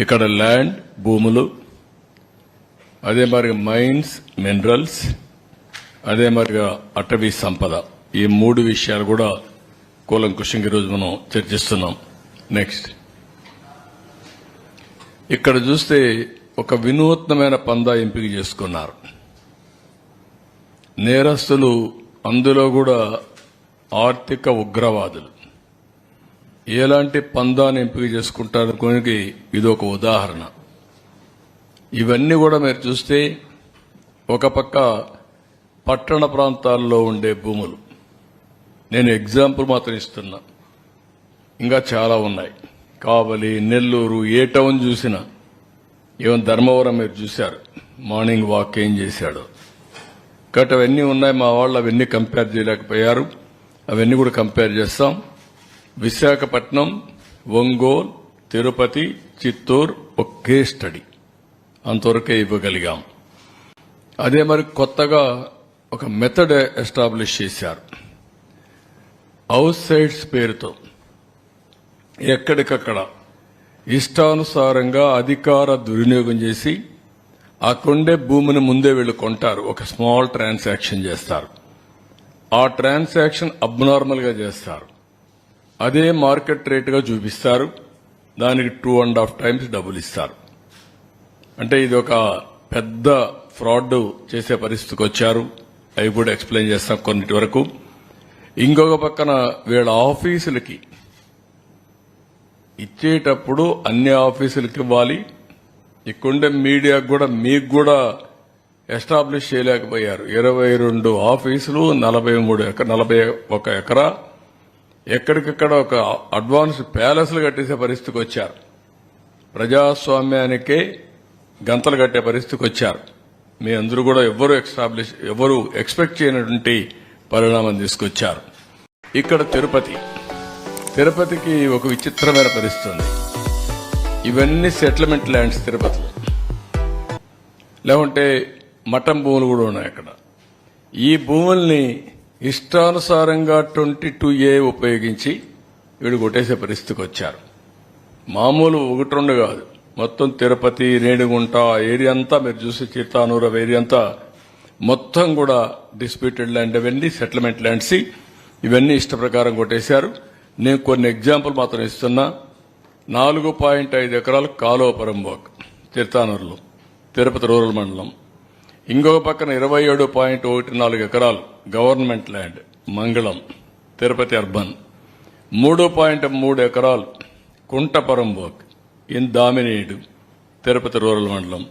ఇక్కడ ల్యాండ్ భూములు, అదే మరి మైన్స్ మినరల్స్, అదే మరిగా అటవీ సంపద, ఈ మూడు విషయాలు కూడా కూలంకుషంగా ఈరోజు మనం చర్చిస్తున్నాం. నెక్స్ట్ ఇక్కడ చూస్తే ఒక వినూత్నమైన పందా ఎంపిక చేసుకున్నారు నేరస్తులు, అందులో కూడా ఆర్థిక ఉగ్రవాదులు. ఎలాంటి పందాన్ని ఎంపిక చేసుకుంటారు కొనికి ఇది ఒక ఉదాహరణ. ఇవన్నీ కూడా మీరు చూస్తే ఒక పక్క పట్టణ ప్రాంతాల్లో ఉండే భూములు, నేను ఎగ్జాంపుల్ మాత్రం ఇస్తున్నా, ఇంకా చాలా ఉన్నాయి. కావలి, నెల్లూరు, ఏ టౌన్ చూసినా, ఈవెన్ ధర్మవరం మీరు చూశారు, మార్నింగ్ వాక్ ఏం చేశాడు. కాబట్టి అవన్నీ ఉన్నాయి. మా వాళ్ళు అవన్నీ కంపేర్ చేయలేకపోయారు, అవన్నీ కూడా కంపేర్ చేస్తాం. విశాఖపట్నం, ఒంగోలు, తిరుపతి, చిత్తూరు ఒకే స్టడీ, అంతవరకే ఇవ్వగలిగాం. అదే మరి కొత్తగా ఒక మెథడ్ ఎస్టాబ్లిష్ చేశారు. హౌస్ సైట్స్ పేరుతో ఎక్కడికక్కడ ఇష్టానుసారంగా అధికార దుర్వినియోగం చేసి ఆ కొండే భూమిని ముందే వీళ్ళు కొంటారు. ఒక స్మాల్ ట్రాన్సాక్షన్ చేస్తారు. ఆ ట్రాన్సాక్షన్ అబ్నార్మల్ గా చేస్తారు. అదే మార్కెట్ రేటుగా చూపిస్తారు. దానికి 2.5 times డబ్బులు ఇస్తారు. అంటే ఇది ఒక పెద్ద ఫ్రాడ్ చేసే పరిస్థితికి వచ్చారు. అవి కూడా ఎక్స్ప్లెయిన్ చేస్తాం కొన్నిటి వరకు. ఇంకొక పక్కన వీళ్ళ ఆఫీసులకి ఇచ్చేటప్పుడు అన్ని ఆఫీసులకి ఇవ్వాలి. ఇక్కడుండే మీడియాకు కూడా మీకు కూడా ఎస్టాబ్లిష్ చేయలేకపోయారు. 22 ఆఫీసులు, 41 ఎకరా, ఎక్కడికక్కడ ఒక అడ్వాన్స్ ప్యాలెస్లు కట్టేసే పరిస్థితికి వచ్చారు. ప్రజాస్వామ్యానికే గంతలు కట్టే పరిస్థితికి వచ్చారు. మీ అందరూ కూడా ఎవరు ఎక్స్పెక్ట్ చేయనటువంటి పరిణామం తీసుకొచ్చారు. ఇక్కడ తిరుపతికి ఒక విచిత్రమైన పరిస్థితి ఉంది. ఇవన్నీ సెటిల్మెంట్ ల్యాండ్స్ తిరుపతిలో, లేకుంటే మఠం భూములు కూడా ఉన్నాయి అక్కడ. ఈ భూముల్ని ఇష్టానుసారంగా 22A ఉపయోగించి వీడు కొట్టేసే పరిస్థితికి వచ్చారు. మామూలు 1-2 కాదు, మొత్తం తిరుపతి, రేణిగుంట ఏరియా అంతా మీరు చూసి, చిత్తానూరు ఏరియా అంతా మొత్తం కూడా డిస్ప్యూటెడ్ ల్యాండ్, అవన్నీ సెటిల్మెంట్ ల్యాండ్స్. ఇవన్నీ ఇష్ట ప్రకారం కొట్టేశారు. నేను కొన్ని ఎగ్జాంపుల్ మాత్రం ఇస్తున్నా. 4.5 ఎకరాలు కాలువపురంబోక్ చిత్తానూరులో, తిరుపతి రూరల్ మండలం. ఇంకొక పక్కన 27.14 ఎకరాలు గవర్నమెంట్ ల్యాండ్ మంగళం, తిరుపతి అర్బన్. 3.3 ఎకరాలు కుంటపరంబోక్ ఇన్ దామినేడు, తిరుపతి రూరల్ మండలం.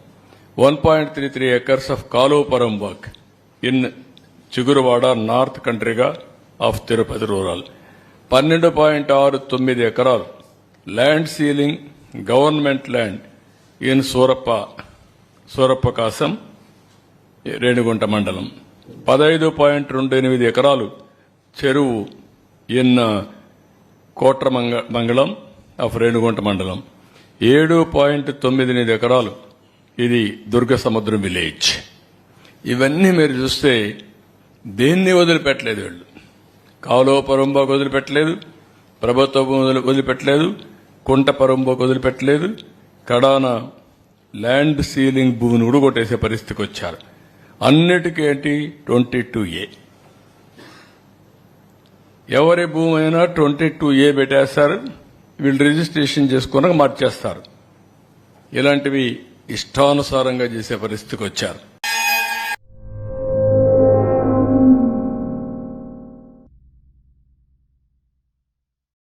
1.33 acres ఆఫ్ కాలువపురంబోక్ ఇన్ చిగురువాడ, నార్త్ కంట్రీగా ఆఫ్ తిరుపతి రూరల్. 12.69 ఎకరాలు land ceiling government land in Surappa Kasam, Renigunta మండలం. 15.28 ఎకరాలు చెరువు ఇన్ కోట్ర మంగళం ఆఫ్ రేణిగుంట మండలం. 7.98 ఎకరాలు ఇది దుర్గ సముద్రం విలేజ్. ఇవన్నీ మీరు చూస్తే దేన్ని వదిలిపెట్టలేదు వీళ్ళు. కాలువపురంబోకు వదిలిపెట్టలేదు, ప్రభుత్వ వదిలిపెట్టలేదు, కుంటపరంబోకు వదిలిపెట్టలేదు, కడాన ల్యాండ్ సీలింగ్ భూమిని కూడా కొట్టేసే పరిస్థితికి వచ్చారు. అన్నిటికేంటి 22A. ఎవరి భూమి అయినా 22A పెట్టేస్తారు. వీళ్ళు రిజిస్ట్రేషన్ చేసుకున్నాక మార్చేస్తారు. ఇలాంటివి ఇష్టానుసారంగా చేసే పరిస్థితికి వచ్చారు.